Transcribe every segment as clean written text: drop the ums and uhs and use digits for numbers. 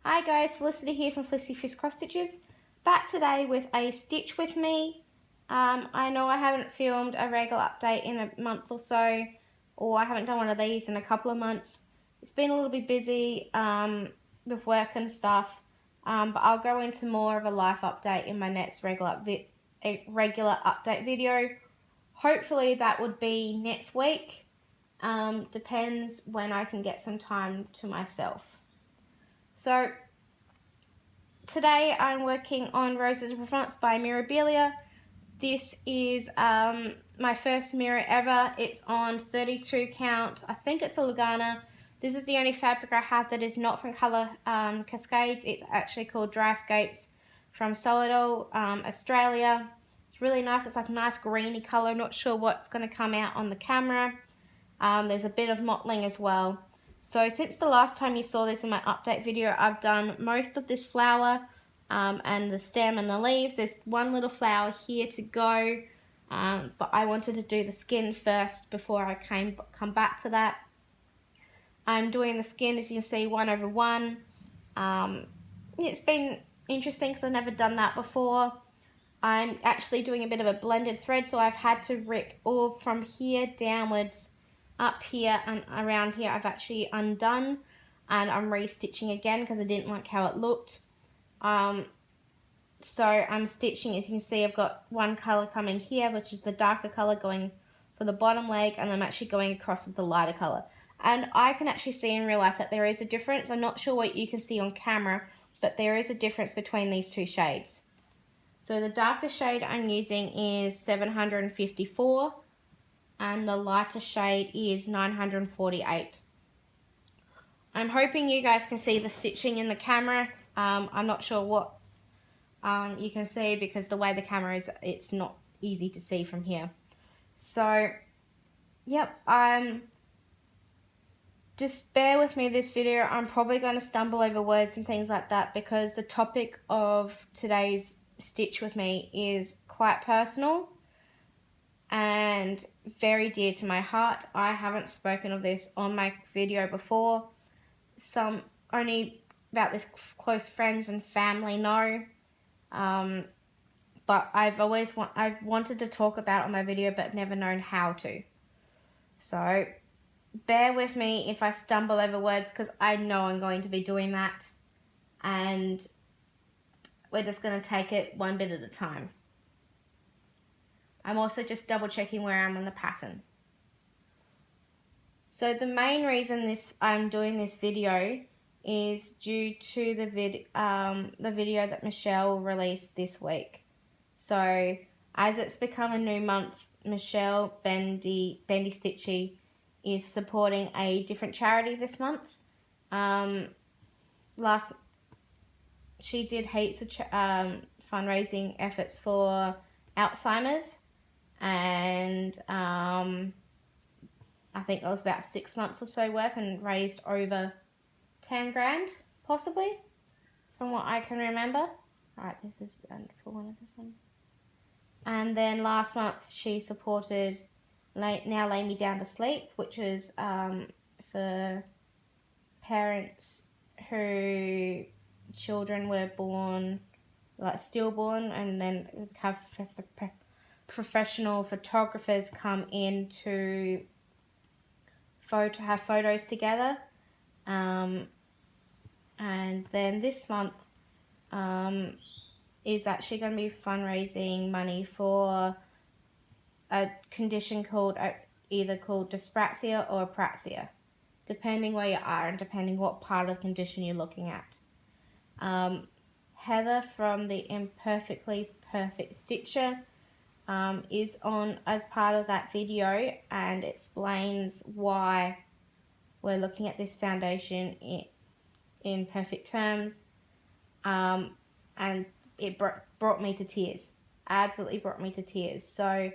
Hi guys, Felicity here from Felicity Cross Stitches. Back today with a stitch with me. I know I haven't filmed a regular update in a month or so, or I haven't done one of these in a couple of months. It's been a little bit busy with work and stuff, but I'll go into more of a life update in my next regular update video. Hopefully that would be next week. Depends when I can get some time to myself. So today I'm working on Roses of Provence by Mirabilia. This is my first mirror ever. It's on 32 count. I think it's a Lugana. This is the only fabric I have that is not from Colour Cascades. It's actually called Dryscapes from Solidol, Australia. It's really nice. It's like a nice greeny colour. Not sure what's going to come out on the camera. There's a bit of mottling as well. So since the last time you saw this in my update video, I've done most of this flower and the stem and the leaves. There's one little flower here to go, but I wanted to do the skin first before I come back to that. I'm doing the skin, as you can see, 1/1. It's been interesting because I've never done that before. I'm actually doing a bit of a blended thread, so I've had to rip all from here downwards. Up here and around here I've actually undone, and I'm restitching again because I didn't like how it looked. So I'm stitching, as you can see, I've got one colour coming here, which is the darker colour going for the bottom leg, and I'm actually going across with the lighter colour. And I can actually see in real life that there is a difference. I'm not sure what you can see on camera, but there is a difference between these two shades. So the darker shade I'm using is 754. And the lighter shade is 948. I'm hoping you guys can see the stitching in the camera. I'm not sure what you can see because the way the camera is, it's not easy to see from here. So, yep, just bear with me this video. I'm probably going to stumble over words and things like that because the topic of today's stitch with me is quite personal and very dear to my heart. I haven't spoken of this on my video before. Only about this close friends and family know. But I've wanted to talk about it on my video but never known how to. So bear with me if I stumble over words because I know I'm going to be doing that. And we're just going to take it one bit at a time. I'm also just double checking where I'm on the pattern. So the main reason I'm doing this video is due to the video that Michelle released this week. So as it's become a new month, Michelle Bendy Stitchy is supporting a different charity this month. She did heaps of fundraising efforts for Alzheimer's. And I think that was about 6 months or so worth and raised over 10 grand, possibly, from what I can remember. Alright, this is for one of this one. And then last month she supported Now Lay Me Down to Sleep, which is for parents who children were born, like stillborn, and then have professional photographers come in to have photos together. And then this month is actually going to be fundraising money for a condition either called Dyspraxia or apraxia, depending where you are and depending what part of the condition you're looking at. Heather from the Imperfectly Perfect Stitcher is on as part of that video and explains why we're looking at this foundation in perfect terms, and it brought me to tears. Absolutely brought me to tears. So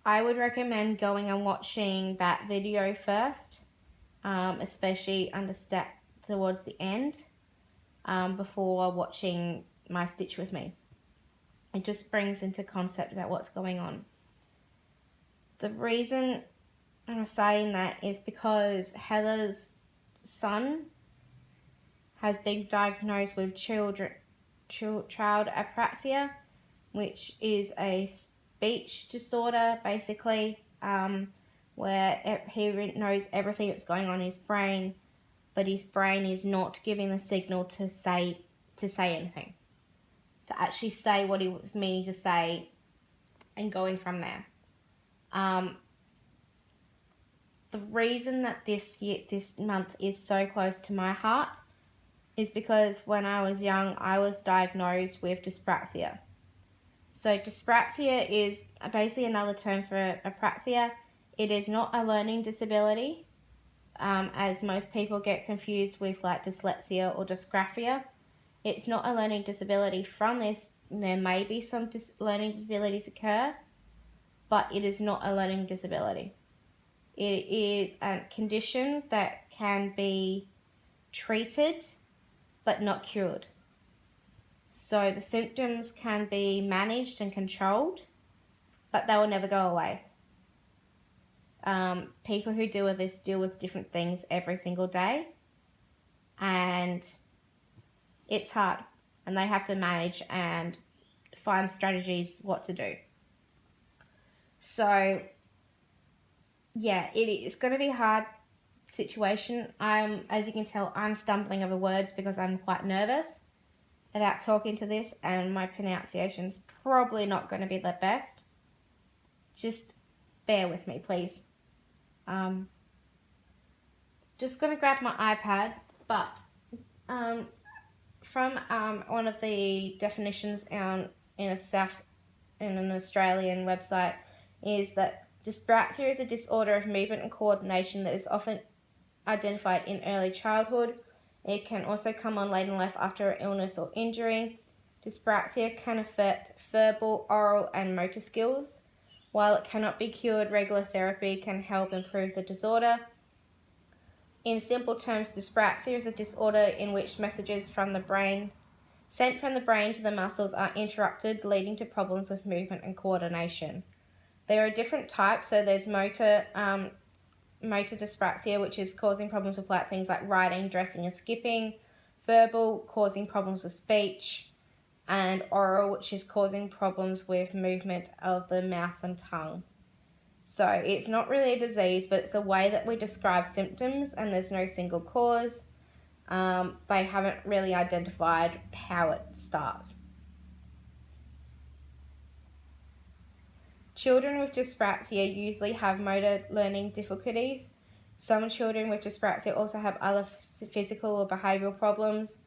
I would recommend going and watching that video first, especially towards the end, before watching my stitch with me. It just brings into concept about what's going on. The reason I'm saying that is because Heather's son has been diagnosed with child apraxia, which is a speech disorder, basically, where he knows everything that's going on in his brain, but his brain is not giving the signal to say anything, to actually say what he was meaning to say, and going from there. The reason that this month is so close to my heart is because when I was young, I was diagnosed with dyspraxia. So dyspraxia is basically another term for apraxia. It is not a learning disability, as most people get confused with like dyslexia or dysgraphia. It's not a learning disability. From this, there may be some learning disabilities occur, but it is not a learning disability. It is a condition that can be treated but not cured. So the symptoms can be managed and controlled, but they will never go away. People who deal with this deal with different things every single day, and it's hard, and they have to manage and find strategies what to do. So yeah, it is going to be a hard situation. As you can tell, I'm stumbling over words because I'm quite nervous about talking to this, and my pronunciation's probably not going to be the best. Just bear with me, please. Just going to grab my iPad, but from one of the definitions in an Australian website is that dyspraxia is a disorder of movement and coordination that is often identified in early childhood. It can also come on late in life after illness or injury. Dyspraxia can affect verbal, oral, and motor skills. While it cannot be cured, regular therapy can help improve the disorder. In simple terms, dyspraxia is a disorder in which messages sent from the brain to the muscles are interrupted, leading to problems with movement and coordination. There are different types. So there's motor dyspraxia, which is causing problems with things like writing, dressing, and skipping. Verbal, causing problems with speech. And oral, which is causing problems with movement of the mouth and tongue. So it's not really a disease, but it's a way that we describe symptoms, and there's no single cause. They haven't really identified how it starts. Children with dyspraxia usually have motor learning difficulties. Some children with dyspraxia also have other physical or behavioural problems.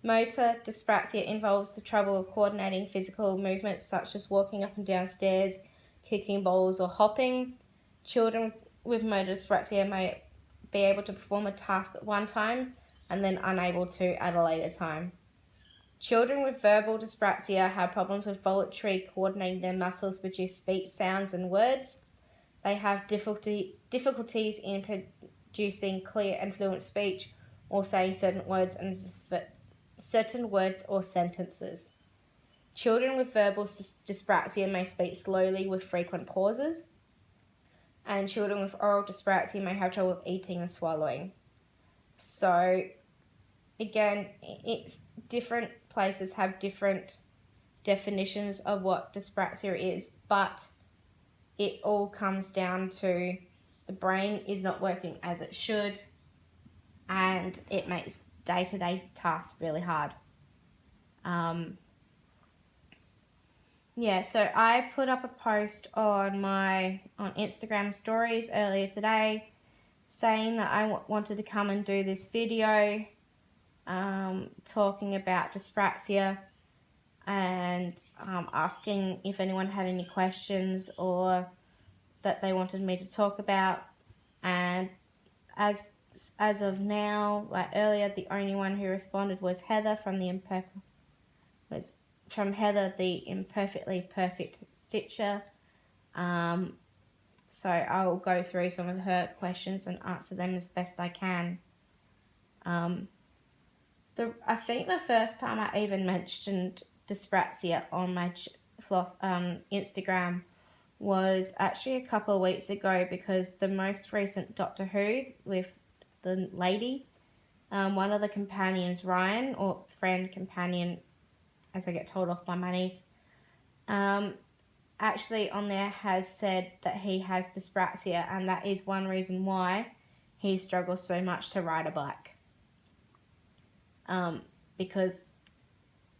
Motor dyspraxia involves the trouble of coordinating physical movements such as walking up and down stairs, kicking balls, or hopping. Children with motor dyspraxia may be able to perform a task at one time and then unable to at a later time. Children with verbal dyspraxia have problems with voluntary coordinating their muscles to produce speech sounds and words. They have difficulties in producing clear and fluent speech or saying certain words or sentences. Children with verbal dyspraxia may speak slowly with frequent pauses, and children with oral dyspraxia may have trouble with eating and swallowing. So, again, it's different places have different definitions of what dyspraxia is, but it all comes down to the brain is not working as it should, and it makes day-to-day tasks really hard. So I put up a post on Instagram stories earlier today saying that I wanted to come and do this video talking about dyspraxia and asking if anyone had any questions or that they wanted me to talk about. And as of now, earlier, the only one who responded was Heather from the Imperfectly Perfect Stitcher. So I will go through some of her questions and answer them as best I can. I think the first time I even mentioned dyspraxia on my Instagram was actually a couple of weeks ago, because the most recent Doctor Who with the lady, One of the companions, Ryan, or friend, companion, as I get told off by my niece, actually on there has said that he has dyspraxia, and that is one reason why he struggles so much to ride a bike. Because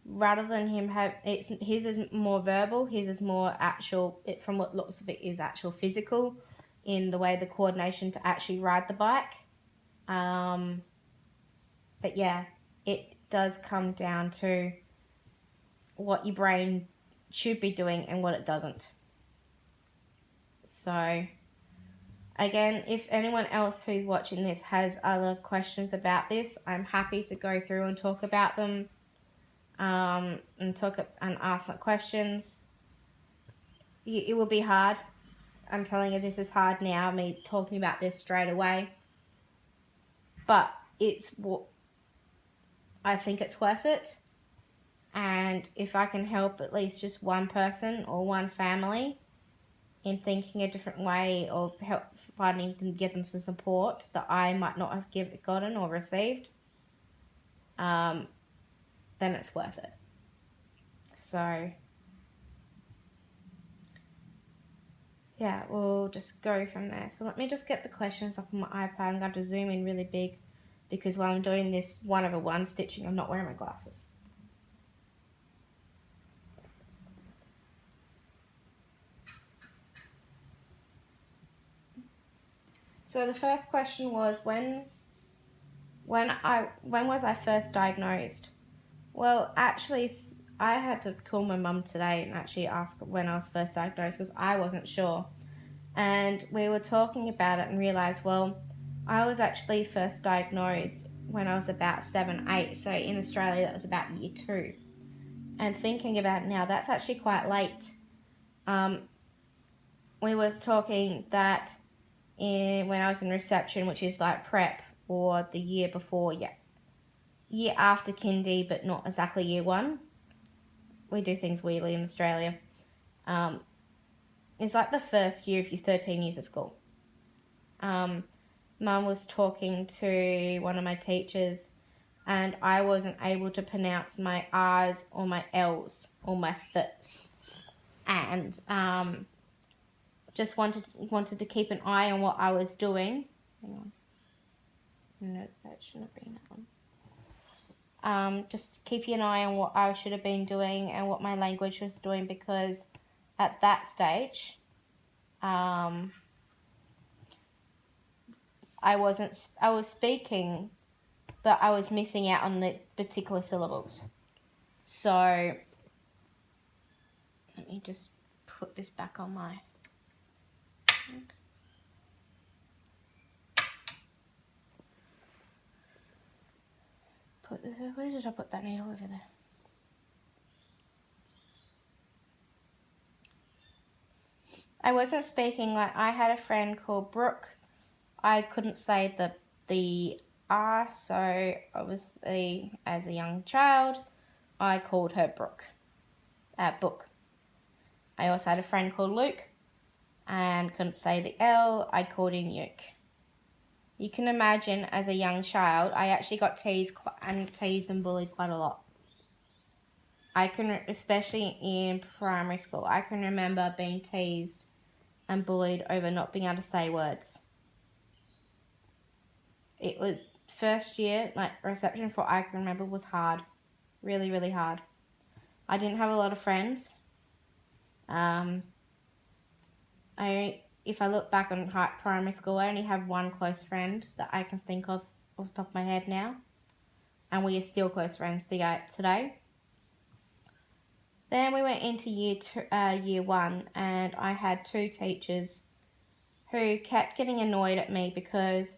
rather than him have, his is more verbal, his is more actual, from what looks of it is actual physical in the way the coordination to actually ride the bike. But yeah, it does come down to what your brain should be doing and what it doesn't. So again, if anyone else who's watching this has other questions about this, I'm happy to go through and talk about them, and ask some questions. It will be hard. I'm telling you, this is hard now, me talking about this straight away. But I think it's worth it. And if I can help at least just one person or one family in thinking a different way of finding them, give them some support that I might not have gotten or received, then it's worth it. So yeah, we'll just go from there. So let me just get the questions up on my iPad. I'm going to zoom in really big because while I'm doing this 1/1 stitching, I'm not wearing my glasses. So the first question was when was I first diagnosed? Well, actually, I had to call my mum today and actually ask when I was first diagnosed because I wasn't sure. And we were talking about it and realised, well, I was actually first diagnosed when I was about 7, 8. So in Australia, that was about year 2. And thinking about it now, that's actually quite late. We was talking that when I was in reception, which is like prep, or the year before, year after kindy, but not exactly year 1. We do things weirdly in Australia. It's like the first year of your 13 years of school. Mum was talking to one of my teachers, and I wasn't able to pronounce my R's or my L's or my Th's, and just wanted to keep an eye on what I was doing. Hang on. No, that shouldn't have been that one. Just keeping an eye on what I should have been doing and what my language was doing, because at that stage, I was speaking, but I was missing out on the particular syllables. So let me just put this back on my, oops. Where did I put that needle? Over there. I wasn't speaking. Like, I had a friend called Brooke. I couldn't say the R, so obviously as a young child, I called her Brooke. Book. I also had a friend called Luke, and couldn't say the L. I called him Uke. You can imagine, as a young child, I actually got teased and bullied quite a lot. Especially in primary school, I can remember being teased and bullied over not being able to say words. It was first year, like reception for I can remember, was hard. Really, really hard. I didn't have a lot of friends. If I look back on primary school, I only have one close friend that I can think of off the top of my head now. And we are still close friends today. Then we went into year 1, and I had 2 teachers who kept getting annoyed at me because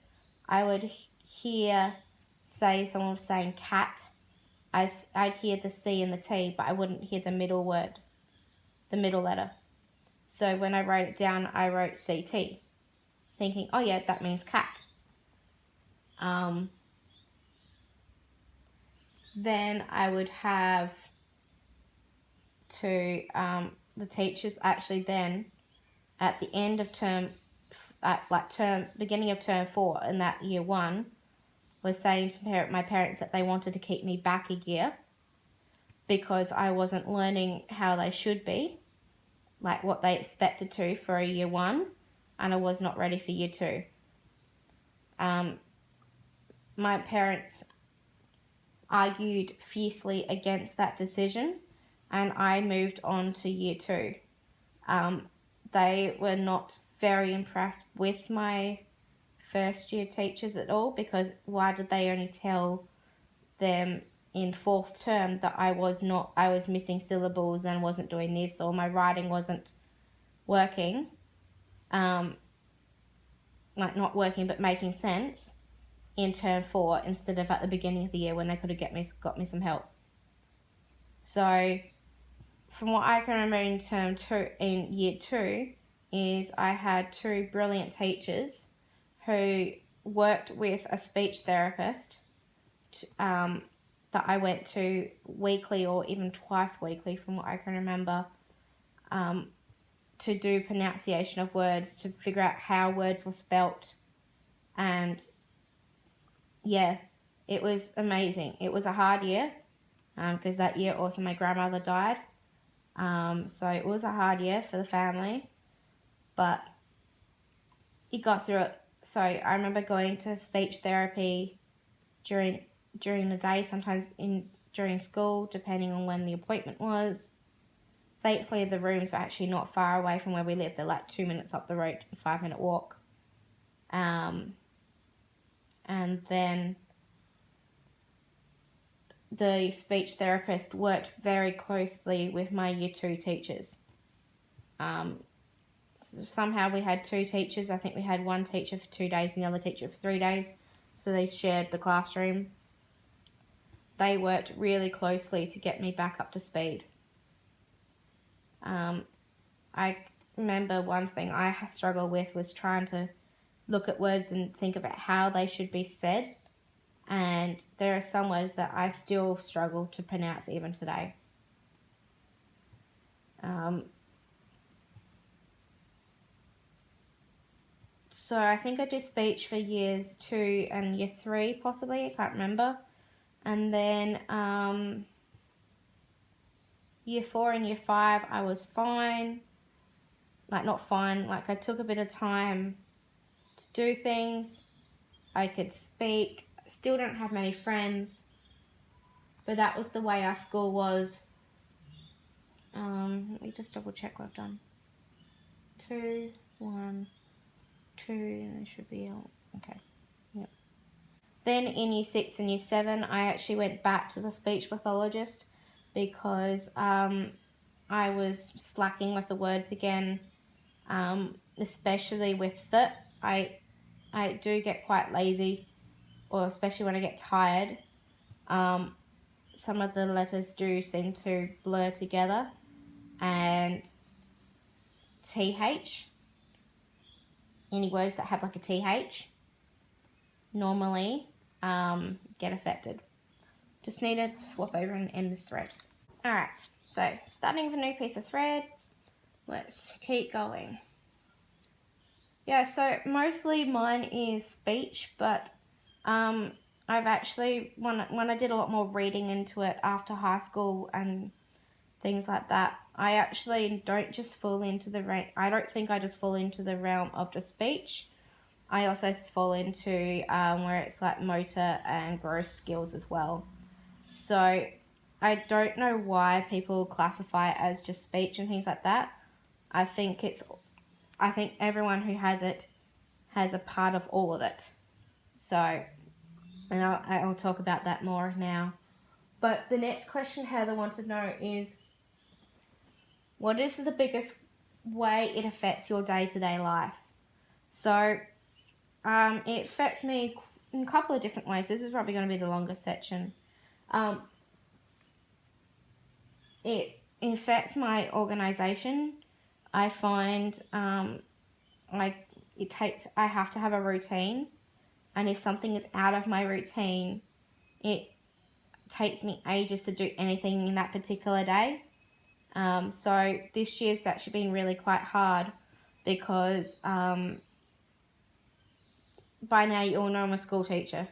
I would say someone was saying cat. I'd hear the C and the T, but I wouldn't hear the middle word, the middle letter. So when I wrote it down, I wrote CT, thinking, oh yeah, that means cat. Then I would have the teachers actually then, at the end of beginning of term 4 in that year 1, was saying to my parents that they wanted to keep me back a year because I wasn't learning how they should be, like what they expected to for a year 1, and I was not ready for year 2. My parents argued fiercely against that decision, and I moved on to year 2. They were not very impressed with my first year teachers at all, because why did they only tell them in 4th term that I was missing syllables and wasn't doing this, or my writing wasn't working, like not working but making sense in term 4 instead of at the beginning of the year when they could have got me some help. So from what I can remember in term 2, in year 2, is I had 2 brilliant teachers who worked with a speech therapist that I went to weekly or even twice weekly, from what I can remember, to do pronunciation of words, to figure out how words were spelt. And yeah, it was amazing. It was a hard year because that year also my grandmother died. So it was a hard year for the family, but it got through it. So I remember going to speech therapy during the day, sometimes during school, depending on when the appointment was. Thankfully, the rooms are actually not far away from where we live. They're like 2 minutes up the road, a 5-minute walk. And then the speech therapist worked very closely with my year 2 teachers. So somehow we had 2 teachers. I think we had one teacher for 2 days and the other teacher for 3 days. So they shared the classroom. They worked really closely to get me back up to speed. I remember one thing I struggled with was trying to look at words and think about how they should be said. And there are some words that I still struggle to pronounce even today. So I think I did speech for years 2 and year 3 possibly, I can't remember. And then year 4 and year 5 I was fine. Like not fine, like I took a bit of time to do things. I could speak. Still don't have many friends, but that was the way our school was. Let me just double check what I've done. 2, 1, 2, it should be all. Okay, yep. Then in year 6 and year 7, I actually went back to the speech pathologist because I was slacking with the words again, especially with the. I do get quite lazy, or especially when I get tired. Some of the letters do seem to blur together, and TH, any words that have like a TH, normally get affected. Just need to swap over and end this thread. Alright, so starting with a new piece of thread, let's keep going. Yeah, so mostly mine is speech, but I've actually, when I did a lot more reading into it after high school and things like that, I actually don't just fall into I don't think I just fall into the realm of the speech. I also fall into where it's like motor and gross skills as well. So I don't know why people classify it as just speech and things like that. I think everyone who has it has a part of all of it. So, and I'll talk about that more now. But the next question Heather wanted to know is, what is the biggest way it affects your day-to-day life? So, it affects me in a couple of different ways. This is probably going to be the longest section. It affects my organization. I find I have to have a routine, and if something is out of my routine, it takes me ages to do anything in that particular day. So this year's actually been really quite hard because by now you all know I'm a school teacher.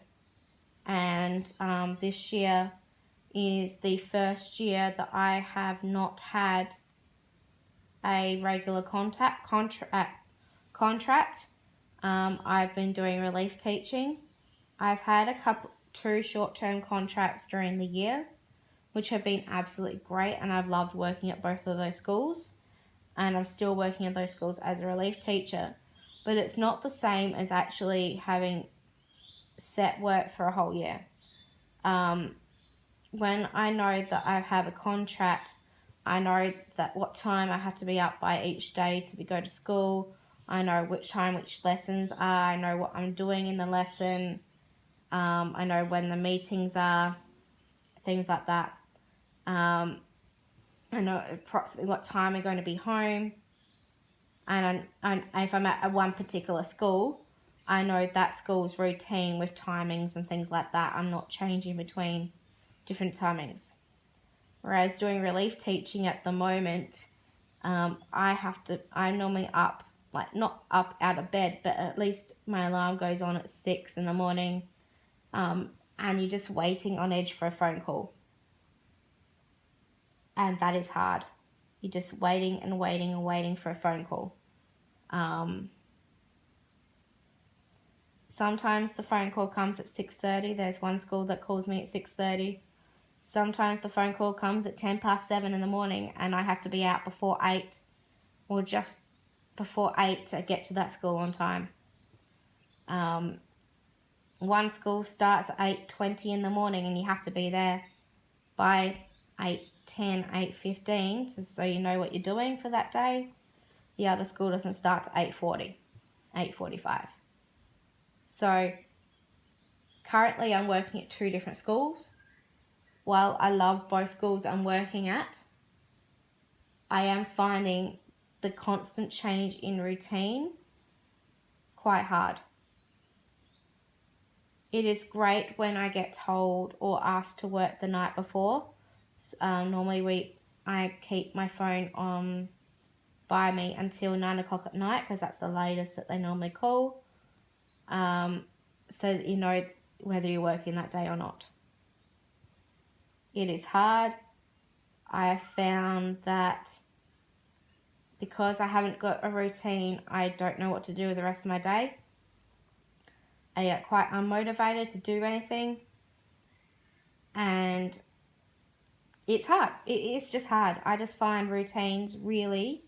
and this year is the first year that I have not had a regular contract. I've been doing relief teaching. I've had two short-term contracts during the year, which have been absolutely great, and I've loved working at both of those schools, and I'm still working at those schools as a relief teacher. But it's not the same as actually having set work for a whole year. When I know that I have a contract, I know that what time I have to be up by each day to go to school. I know which lessons are. I know what I'm doing in the lesson. I know when the meetings are, things like that. I know approximately what time I'm going to be home. And if I'm at one particular school, I know that school's routine with timings and things like that. I'm not changing between different timings. Whereas doing relief teaching at the moment, I'm normally up, like not up out of bed, but at least my alarm goes on at 6 in the morning, and you're just waiting on edge for a phone call. And that is hard. You're just waiting and waiting and waiting for a phone call. Sometimes the phone call comes at 6:30. There's one school that calls me at 6:30. Sometimes the phone call comes at 7:10 in the morning, and I have to be out before 8 or just before 8 to get to that school on time. One school starts at 8:20 in the morning, and you have to be there by 8:10, 8:15 so you know what you're doing for that day. The other school doesn't start at 8:40, 8:45. So currently I'm working at two different schools. While I love both schools I'm working at, I am finding the constant change in routine quite hard. It is great when I get told or asked to work the night before. Normally I keep my phone on by me until 9 o'clock at night, because that's the latest that they normally call, so that you know whether you're working that day or not. It is hard. I have found that because I haven't got a routine, I don't know what to do with the rest of my day. I get quite unmotivated to do anything, and it's hard. It's just hard. I just find routines really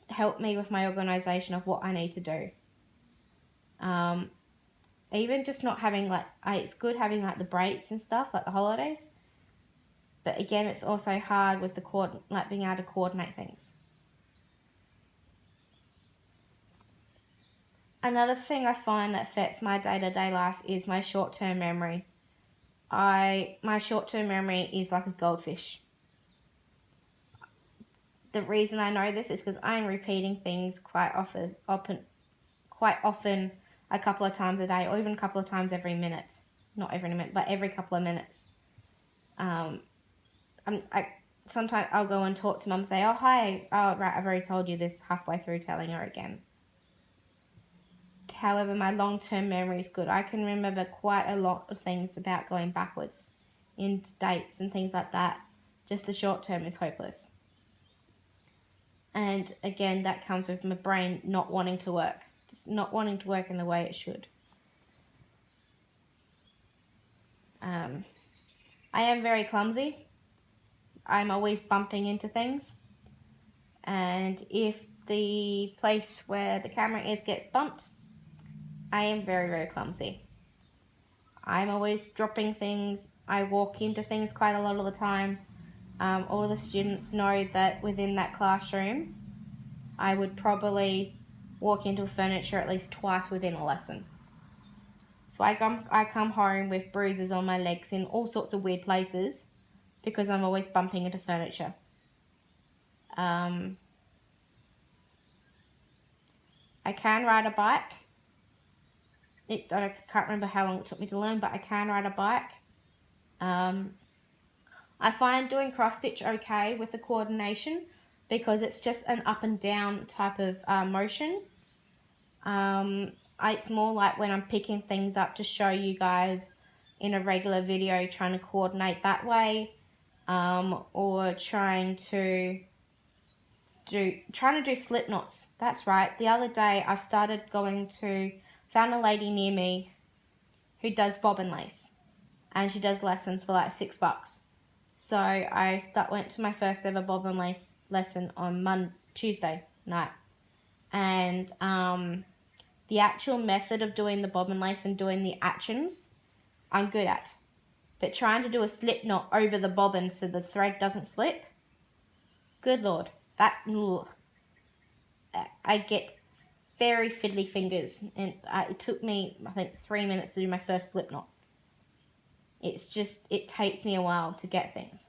help me with my organisation of what I need to do. Even just not having it's good having the breaks and stuff, like the holidays. But again, it's also hard with being able to coordinate things. Another thing I find that affects my day-to-day life is my short-term memory. My short-term memory is like a goldfish. The reason I know this is because I'm repeating things quite often, a couple of times a day, or even a couple of times every minute. Not every minute, but every couple of minutes. Sometimes I'll go and talk to mum and say, oh, hi, oh, right, I've already told you this, halfway through telling her again. However, my long-term memory is good. I can remember quite a lot of things about going backwards in dates and things like that. Just the short term is hopeless. And again, that comes with my brain not wanting to work. Just not wanting to work in the way it should. I am very clumsy. I'm always bumping into things. And if the place where the camera is gets bumped, I am very, very clumsy. I'm always dropping things. I walk into things quite a lot of the time. All the students know that within that classroom, I would probably walk into furniture at least twice within a lesson. So I come home with bruises on my legs in all sorts of weird places because I'm always bumping into furniture. I can ride a bike. I can't remember how long it took me to learn, but I can ride a bike. I find doing cross stitch okay with the coordination because it's just an up and down type of motion. It's more like when I'm picking things up to show you guys in a regular video, trying to coordinate that way, or trying to do slip knots. That's right. The other day I've started found a lady near me who does bobbin lace, and she does lessons for like $6. So I went to my first ever bobbin lace lesson on Tuesday night, and the actual method of doing the bobbin lace and doing the actions I'm good at, but trying to do a slip knot over the bobbin so the thread doesn't slip, good Lord, I get very fiddly fingers, and it took me, I think, 3 minutes to do my first slip knot. It takes me a while to get things.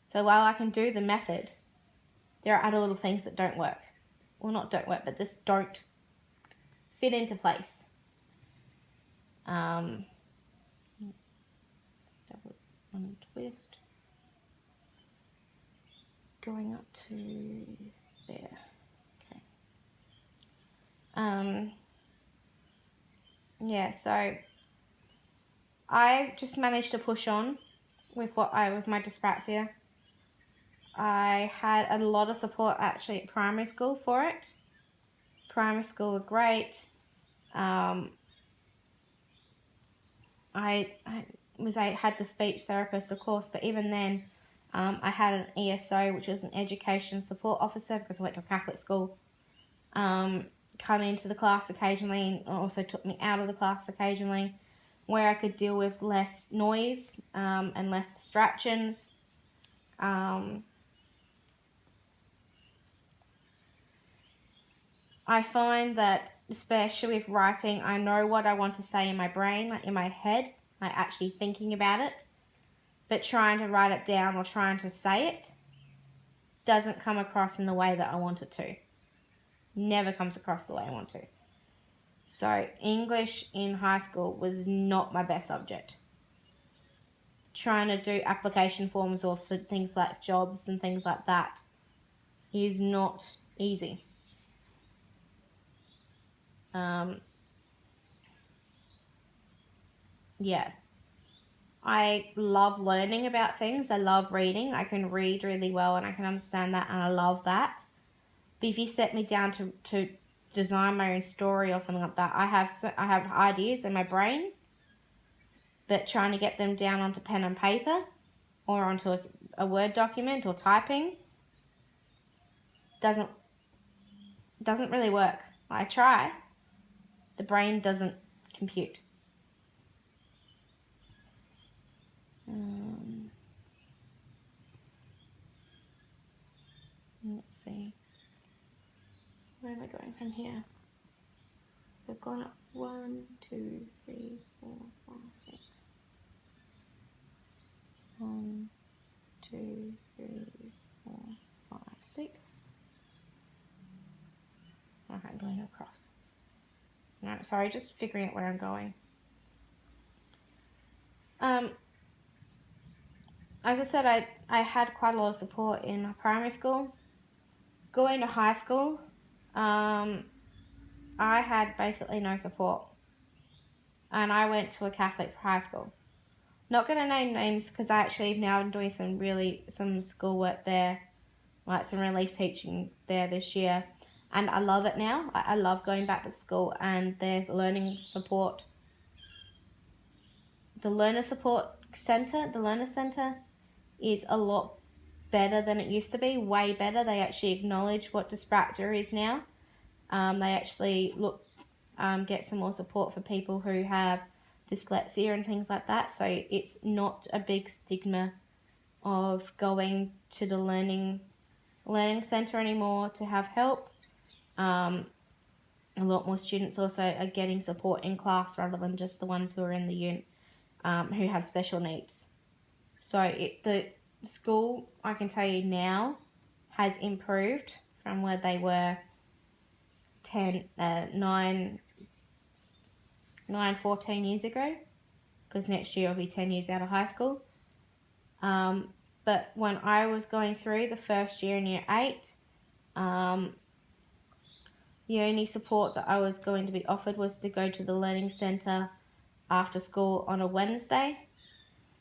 So while I can do the method, there are other little things that don't work. Well, not don't work, but just don't fit into place. Just double untwist. Going up to there. Okay. Yeah, so I just managed to push on with my dyspraxia. I had a lot of support actually at primary school for it. Primary school were great. I had the speech therapist, of course, but even then, I had an ESO, which was an education support officer, because I went to a Catholic school. Come into the class occasionally, and also took me out of the class occasionally, where I could deal with less noise and less distractions. I find that, especially with writing, I know what I want to say in my brain, like in my head, like actually thinking about it, but trying to write it down or trying to say it doesn't come across in the way that I want it to. Never comes across the way I want to. So English in high school was not my best subject. Trying to do application forms or for things like jobs and things like that is not easy. Yeah. I love learning about things. I love reading. I can read really well and I can understand that, and I love that. But if you set me down to design my own story or something like that, I have ideas in my brain, but trying to get them down onto pen and paper or onto a Word document or typing doesn't really work. I try. The brain doesn't compute. Let's see. Where am I going from here? So I've gone up 1, 2, 3, 4, 5, 6. 1, 2, 3, 4, 5, 6. Okay, I'm going across. No, sorry, just figuring out where I'm going. As I said, I had quite a lot of support in primary school. Going to high school, I had basically no support. And I went to a Catholic high school. Not going to name names because I actually now am doing some schoolwork there, like some relief teaching there this year. And I love it now. I love going back to school, and there's learning support. The learner center is a lot better than it used to be, way better. They actually acknowledge what dyspraxia is now. They actually get some more support for people who have dyslexia and things like that. So it's not a big stigma of going to the learning center anymore to have help. A lot more students also are getting support in class rather than just the ones who are in the unit who have special needs. So the school, I can tell you now, has improved from where they were 14 years ago, because next year I'll be 10 years out of high school. But when I was going through the first year in year 8, the only support that I was going to be offered was to go to the learning centre after school on a Wednesday,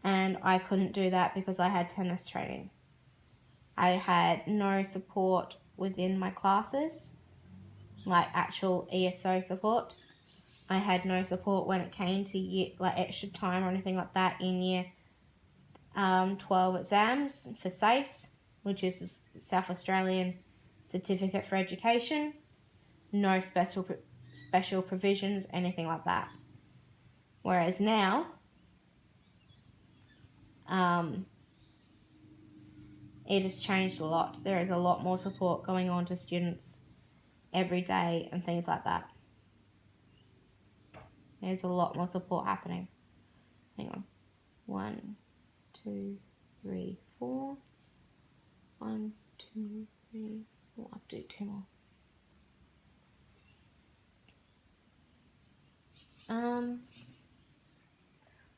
and I couldn't do that because I had tennis training. I had no support within my classes, like actual ESO support. I had no support when it came to extra time or anything like that in year 12 exams for SACE, which is the South Australian Certificate for Education. No special provisions, anything like that. Whereas now, it has changed a lot. There is a lot more support going on to students every day and things like that. There's a lot more support happening. Hang on. 1, 2, 3, 4. 1, 2, 3, 4. I'll do 2 more.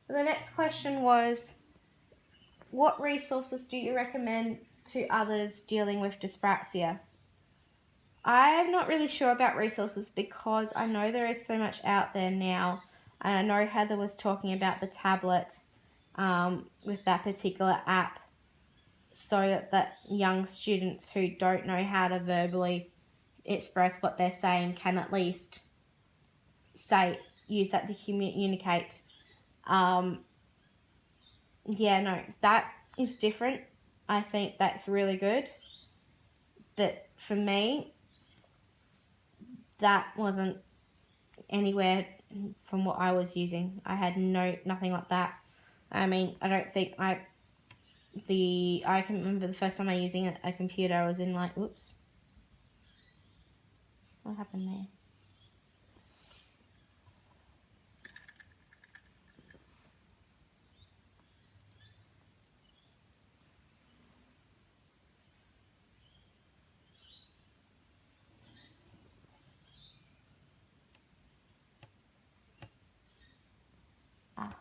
The next question was, what resources do you recommend to others dealing with dyspraxia? I'm not really sure about resources because I know there is so much out there now, and I know Heather was talking about the tablet with that particular app, so that young students who don't know how to verbally express what they're saying can at least use that to communicate. Yeah, no, that is different. I think that's really good. But for me, that wasn't anywhere from what I was using. I had nothing like that. I mean, I don't think I can remember the first time I was using a computer, I was in like, oops. What happened there?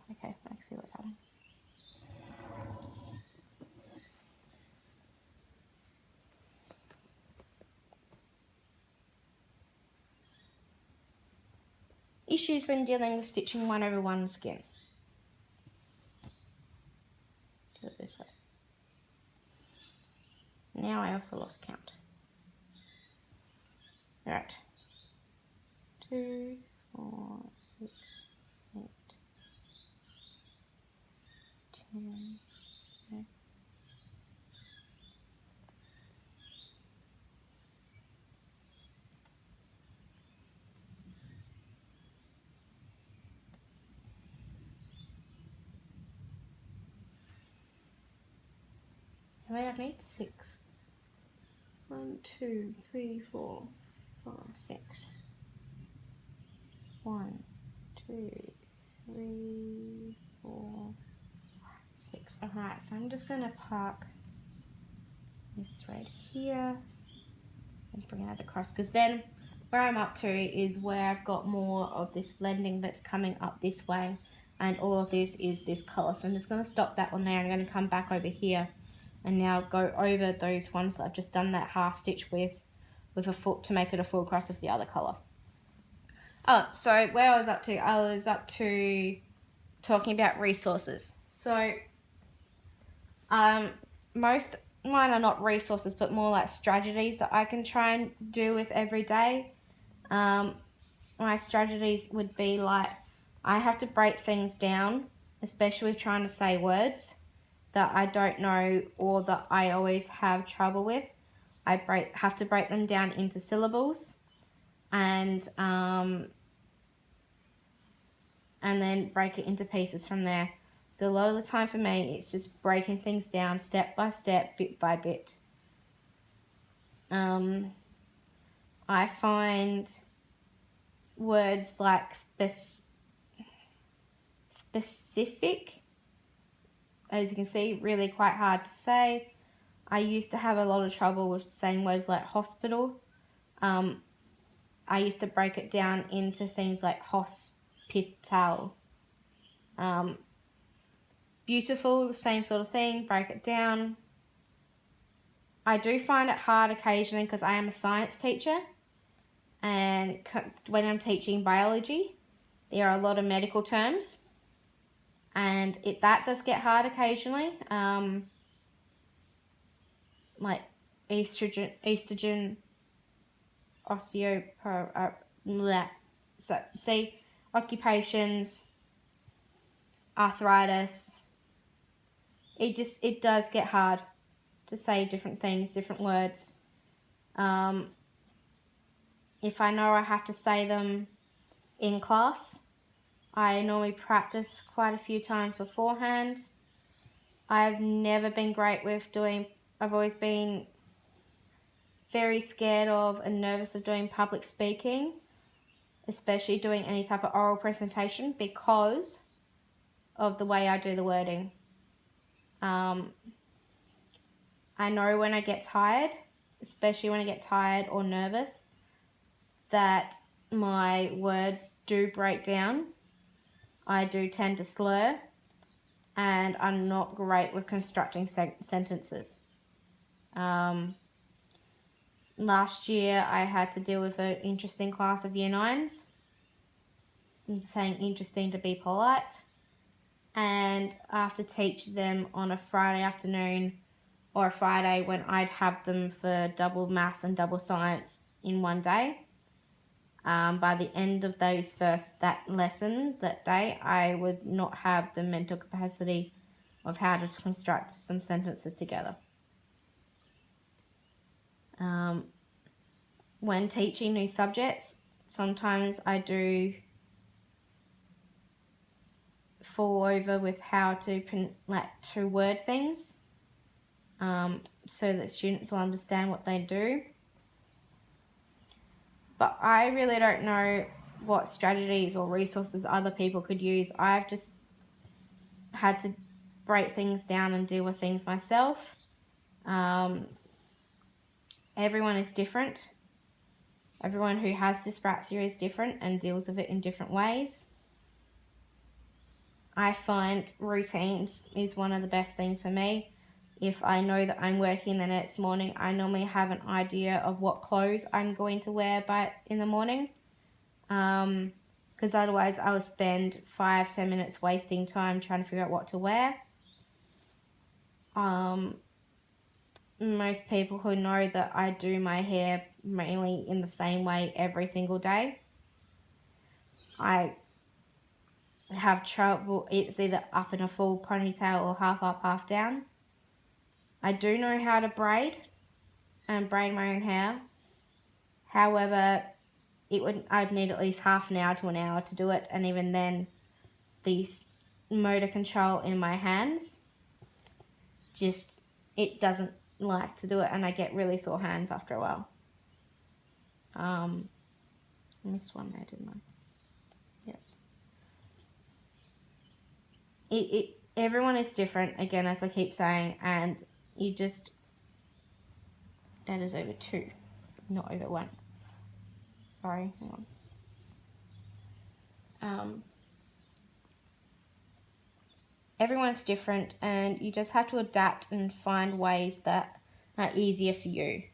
Okay, I see what's happening. Issues when dealing with stitching 1/1 skin. Do it this way. Now I also lost count. Alright. 2, 4, 6, 8, 10. No. I made 6. 1, 2, 3, 4, 5, 6. 1, 2, 3, 4, 6. Alright, so I'm just going to park this thread here and bring it across, because then where I'm up to is where I've got more of this blending that's coming up this way, and all of this is this colour. So I'm just going to stop that one there. I'm going to come back over here and now go over those ones that I've just done that half stitch with a full, to make it a full cross of the other colour. Oh, so where I was up to talking about resources. So most mine are not resources, but more like strategies that I can try and do with every day. My strategies would be like, I have to break things down, especially trying to say words that I don't know or that I always have trouble with. I have to break them down into syllables, and then break it into pieces from there. So a lot of the time for me, it's just breaking things down step by step, bit by bit. I find words like specific, as you can see, really quite hard to say. I used to have a lot of trouble with saying words like hospital. I used to break it down into things like hospital. Beautiful, the same sort of thing, break it down. I do find it hard occasionally because I am a science teacher, and when I'm teaching biology, there are a lot of medical terms, and that does get hard occasionally. Like estrogen, so see, occupations, arthritis. It does get hard to say different things, different words. If I know I have to say them in class, I normally practice quite a few times beforehand. I've never been great with I've always been very scared of and nervous of doing public speaking, especially doing any type of oral presentation, because of the way I do the wording. I know when I get tired, especially when I get tired or nervous, that my words do break down. I do tend to slur, and I'm not great with constructing sentences. Last year I had to deal with an interesting class of year 9s. I'm saying interesting to be polite. And I have to teach them on a Friday afternoon or a Friday when I'd have them for double maths and double science in one day. By the end of that lesson that day, I would not have the mental capacity of how to construct some sentences together. When teaching new subjects, sometimes I do fall over with how to word things, so that students will understand what they do. But I really don't know what strategies or resources other people could use. I've just had to break things down and deal with things myself. Everyone is different. Everyone who has dyspraxia is different and deals with it in different ways. I find routines is one of the best things for me. If I know that I'm working the next morning, I normally have an idea of what clothes I'm going to wear in the morning. Because otherwise I will spend 5-10 minutes wasting time trying to figure out what to wear. Most people who know that I do my hair mainly in the same way every single day, I have trouble. It's either up in a full ponytail or half up, half down. I do know how to braid and braid my own hair. However, I'd need at least half an hour to an hour to do it, and even then, the motor control in my hands it doesn't like to do it, and I get really sore hands after a while. I missed one there, didn't I? Yes. Everyone is different, again, as I keep saying, and that is over 2, not over 1. Sorry, hang on. Everyone's different, and you just have to adapt and find ways that are easier for you.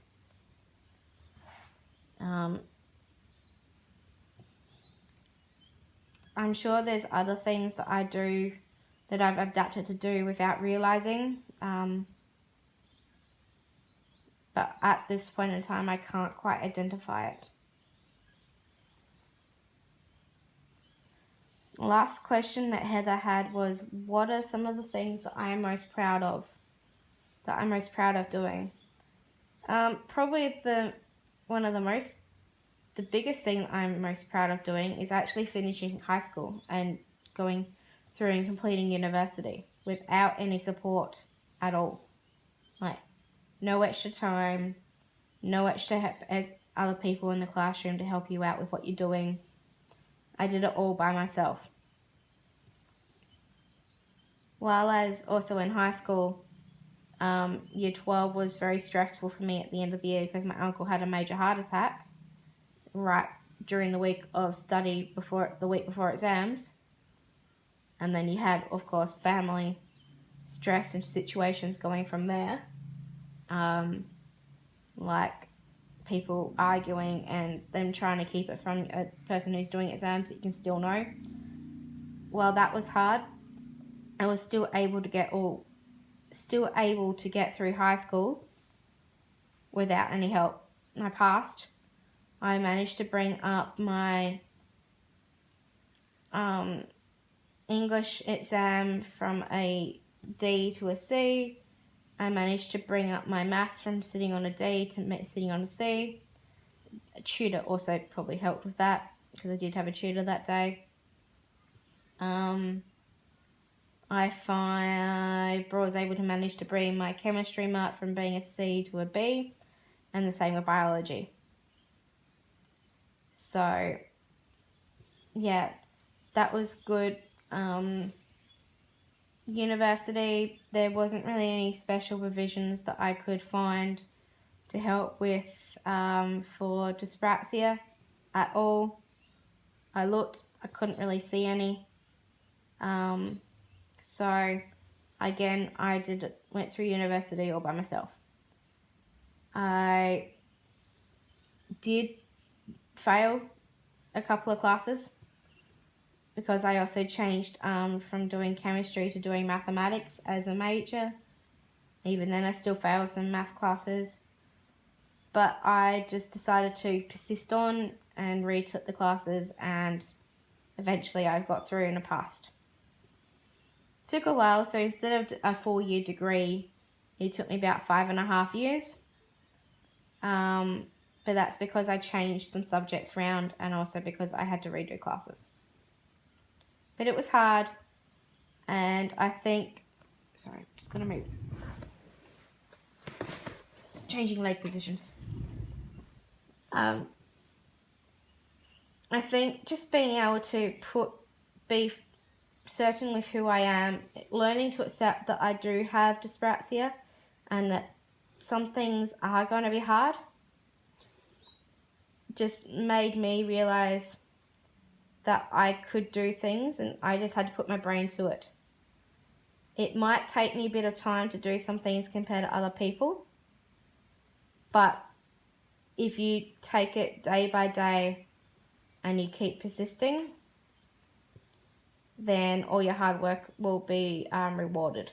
I'm sure there's other things that I do that I've adapted to do without realizing, but at this point in time I can't quite identify it. Last question that Heather had was, what are some of the things that I'm most proud of doing? Probably the biggest thing I'm most proud of doing is actually finishing high school and going through and completing university without any support at all. Like, no extra time, no extra other people in the classroom to help you out with what you're doing. I did it all by myself. While I was also in high school, year 12 was very stressful for me at the end of the year because my uncle had a major heart attack right during the week of study the week before exams. And then you had, of course, family stress and situations going from there. Like people arguing and them trying to keep it from a person who's doing exams that you can still know. While that was hard, I was still able to get through high school without any help. I passed. I managed to bring up my English exam from a D to a C. I managed to bring up my maths from sitting on a D to sitting on a C. A tutor also probably helped with that because I did have a tutor that day. I was able to manage to bring my chemistry mark from being a C to a B, and the same with biology. So, yeah, that was good. University, there wasn't really any special provisions that I could find to help with for dyspraxia at all. I looked, I couldn't really see any. So again, went through university all by myself. I did fail a couple of classes because I also changed from doing chemistry to doing mathematics as a major. Even then, I still failed some maths classes. But I just decided to persist on and retook the classes, and eventually I got through and I passed. Took a while, so instead of a 4-year degree, it took me about 5.5 years. But that's because I changed some subjects around and also because I had to redo classes. But it was hard, and I think, sorry, I'm just going to move. Changing leg positions. I think just being able to be certain with who I am, learning to accept that I do have dyspraxia and that some things are going to be hard, just made me realize that I could do things, and I just had to put my brain to it. It might take me a bit of time to do some things compared to other people, but if you take it day by day and you keep persisting, then all your hard work will be rewarded.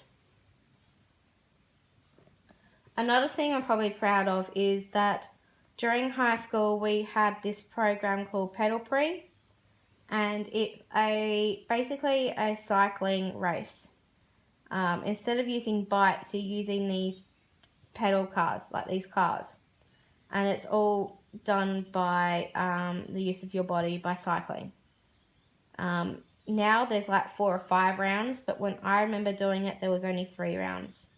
Another thing I'm probably proud of is that during high school we had this program called Pedal Pre, and it's basically a cycling race. Instead of using bikes, you're using these pedal cars, like these cars. And it's all done by the use of your body by cycling. Now there's like 4 or 5 rounds, but when I remember doing it, there was only 3 rounds.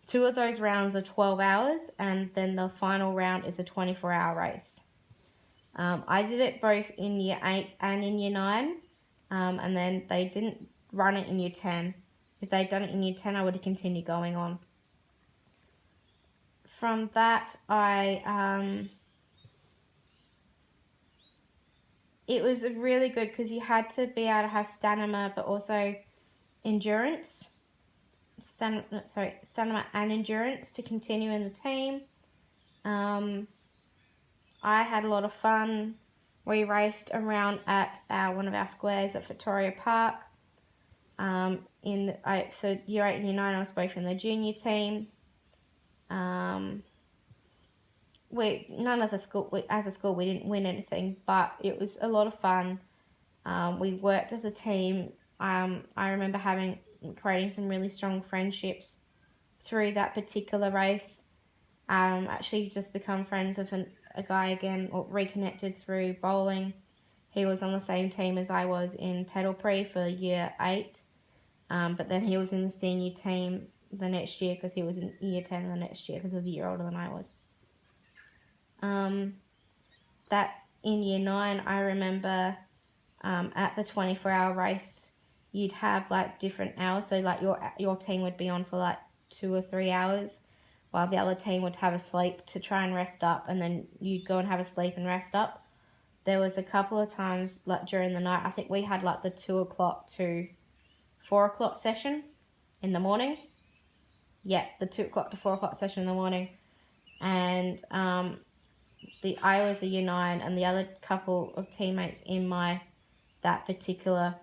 2 of those rounds are 12 hours, and then the final round is a 24-hour race. I did it both in year 8 and in year 9, and then they didn't run it in year 10. If they'd done it in year 10, I would have continued going on. From that, it was really good because you had to be able to have stamina, but also endurance. Stamina and endurance to continue in the team. I had a lot of fun. We raced around at one of our squares at Victoria Park. So year 8 and year 9, I was both in the junior team. As a school, we didn't win anything, but it was a lot of fun. We worked as a team. I remember creating some really strong friendships through that particular race. Actually just become friends with a guy again, or reconnected through bowling. He was on the same team as I was in Pedal Pre for year 8, but then he was in the senior team the next year because he was in year 10 the next year because he was a year older than I was. That in year 9, I remember at the 24-hour race, you'd have like different hours. So like your team would be on for like 2 or 3 hours, while the other team would have a sleep to try and rest up, and then you'd go and have a sleep and rest up. There was a couple of times like during the night, I think we had like the 2 o'clock to 4 o'clock session in the morning. Yeah, the 2 o'clock to 4 o'clock session in the morning. And I was a year 9, and the other couple of teammates in that particular,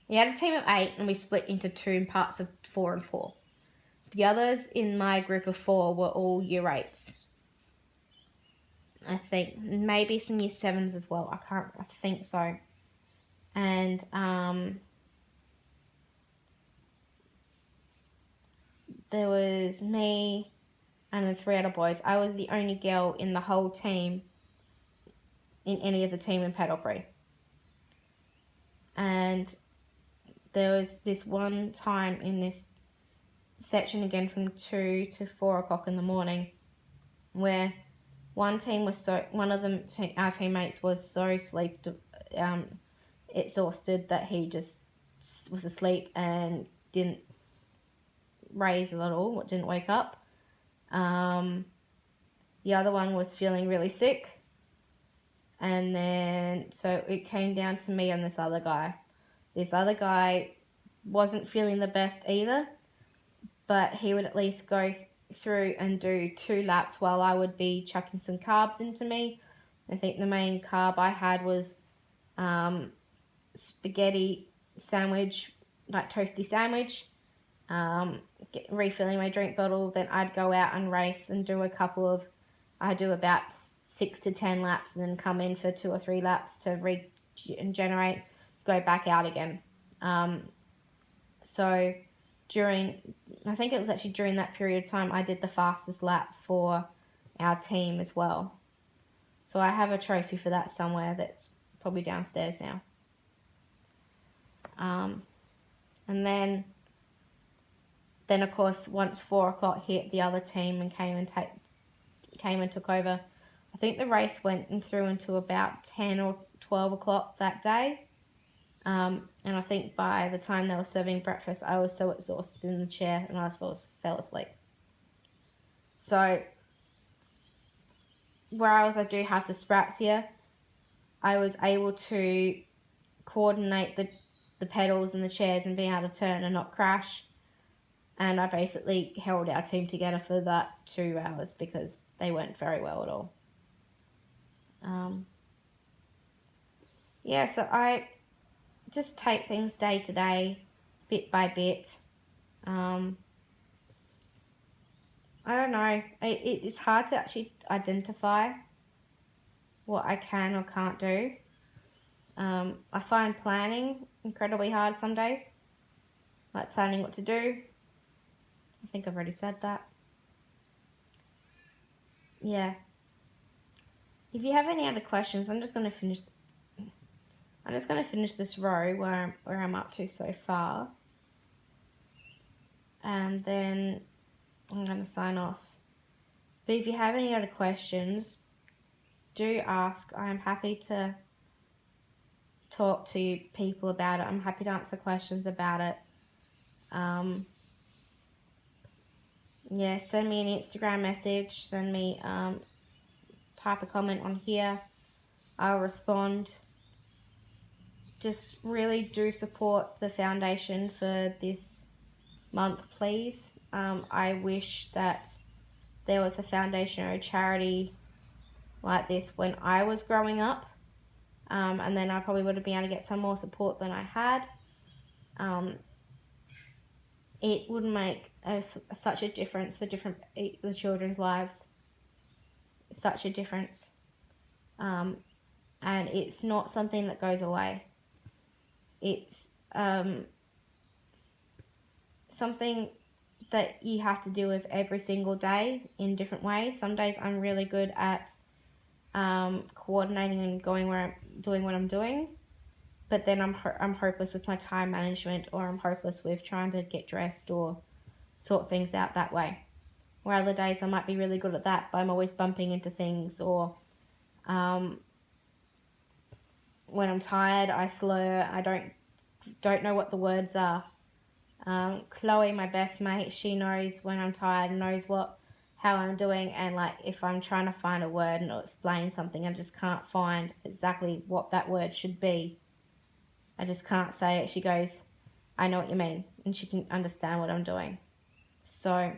we had a team of 8, and we split into 2 in parts of 4 and 4. The others in my group of 4 were all year 8s. I think maybe some year 7s as well. I think so. And there was me and the 3 other boys. I was the only girl in the whole team, in any of the team in Paddle Pre. And there was this one time in this section again from 2 to 4 o'clock in the morning where our teammates was so exhausted that he just was asleep and didn't raise at all, didn't wake up. The other one was feeling really sick, and then so it came down to me and this other guy. This other guy wasn't feeling the best either, but he would at least go through and do 2 laps while I would be chucking some carbs into me. I think the main carb I had was spaghetti sandwich, like toasty sandwich, refilling my drink bottle. Then I'd go out and race and do I do about 6 to 10 laps and then come in for 2 or 3 laps to regenerate, go back out again. So I think it was actually during that period of time I did the fastest lap for our team as well. So I have a trophy for that somewhere that's probably downstairs now. And then of course once 4 o'clock hit, the other team and came and took over. I think the race went through until about 10 or 12 o'clock that day. And I think by the time they were serving breakfast, I was so exhausted in the chair and I fell asleep. So, whereas I do have dyspraxia, I was able to coordinate the pedals and the chairs and being able to turn and not crash. And I basically held our team together for that 2 hours because they weren't very well at all. So I just take things day to day, bit by bit. I don't know. It's hard to actually identify what I can or can't do. I find planning incredibly hard some days. Like planning what to do. I think I've already said that. Yeah. If you have any other questions, I'm just going to finish this row where I'm up to so far. And then I'm going to sign off. But if you have any other questions, do ask. I am happy to talk to people about it. I'm happy to answer questions about it. Send me an Instagram message. Send me, type a comment on here. I'll respond. Just really do support the foundation for this month, please. I wish that there was a foundation or a charity like this when I was growing up. And then I probably would have been able to get some more support than I had. It would make such a difference for the children's lives. Such a difference. And it's not something that goes away. It's something that you have to deal with every single day in different ways. Some days I'm really good at coordinating and doing what I'm doing, but then I'm hopeless with my time management, or I'm hopeless with trying to get dressed or sort things out that way. Where other days I might be really good at that, but I'm always bumping into things, or when I'm tired I slur. I don't know what the words are. Chloe, my best mate, she knows when I'm tired and knows how I'm doing, and like if I'm trying to find a word and explain something, I just can't find exactly what that word should be. I just can't say it. She goes, I know what you mean, and she can understand what I'm doing. So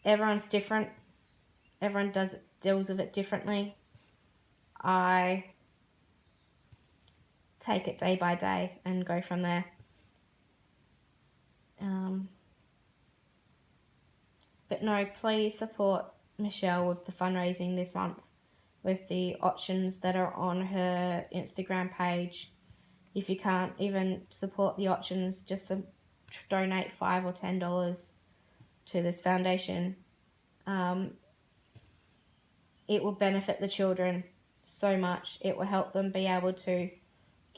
everyone's different. Everyone deals with it differently. I take it day by day and go from there. But no, please support Michelle with the fundraising this month, with the options that are on her Instagram page. If you can't even support the options, just donate $5 or $10 to this foundation. It will benefit the children so much. It will help them be able to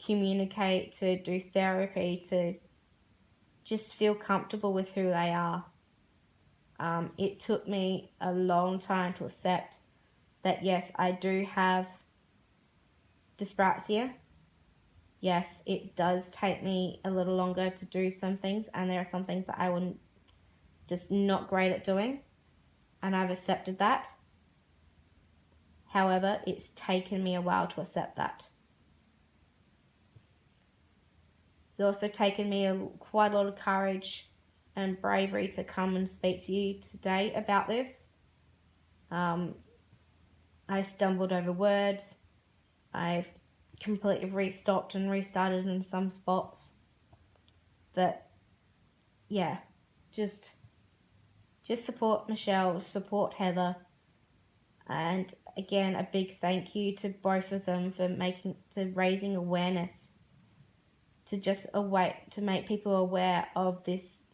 communicate, to do therapy, to just feel comfortable with who they are. It took me a long time to accept that, yes, I do have dyspraxia. Yes, it does take me a little longer to do some things, and there are some things that I am just not great at doing, and I've accepted that. However, it's taken me a while to accept that. It's also taken me quite a lot of courage and bravery to come and speak to you today about this. I stumbled over words. I've completely restopped and restarted in some spots. But yeah, just support Michelle, support Heather. And again, a big thank you to both of them for raising awareness, to make people aware of this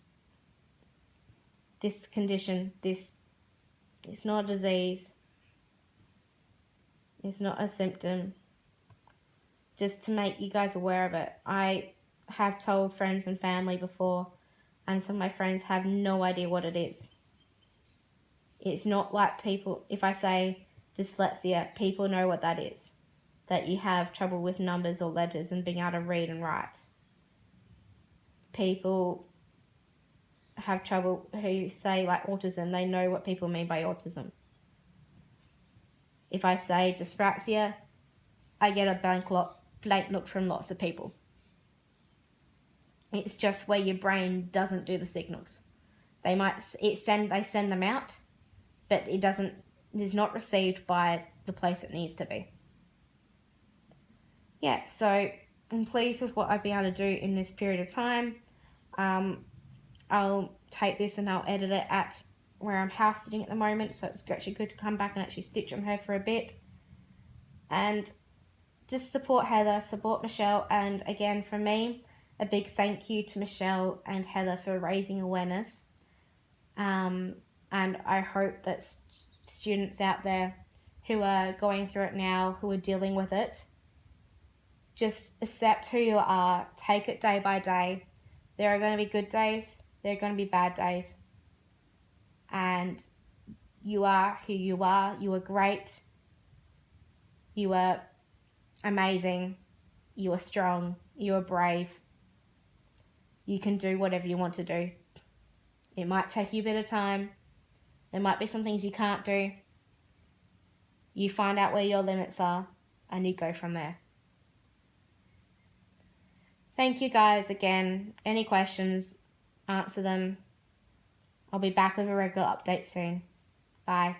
condition. It's not a disease. It's not a symptom. Just to make you guys aware of it. I have told friends and family before, and some of my friends have no idea what it is. It's not like people, if I say dyslexia, people know what that is. That you have trouble with numbers or letters and being able to read and write. People have trouble who say like autism, they know what people mean by autism. If I say dyspraxia, I get a blank look from lots of people. It's just where your brain doesn't do the signals. They send them out, but it is not received by the place it needs to be. Yeah, so I'm pleased with what I've been able to do in this period of time. I'll take this and I'll edit it at where I'm house sitting at the moment, so it's actually good to come back and actually stitch on her for a bit. And just support Heather, support Michelle, and again from me, a big thank you to Michelle and Heather for raising awareness. And I hope that students out there who are going through it now, who are dealing with it, just accept who you are, take it day by day. There are going to be good days, there are going to be bad days. And you are who you are. You are great. You are amazing. You are strong. You are brave. You can do whatever you want to do. It might take you a bit of time. There might be some things you can't do. You find out where your limits are and you go from there. Thank you guys again. Any questions, answer them. I'll be back with a regular update soon. Bye.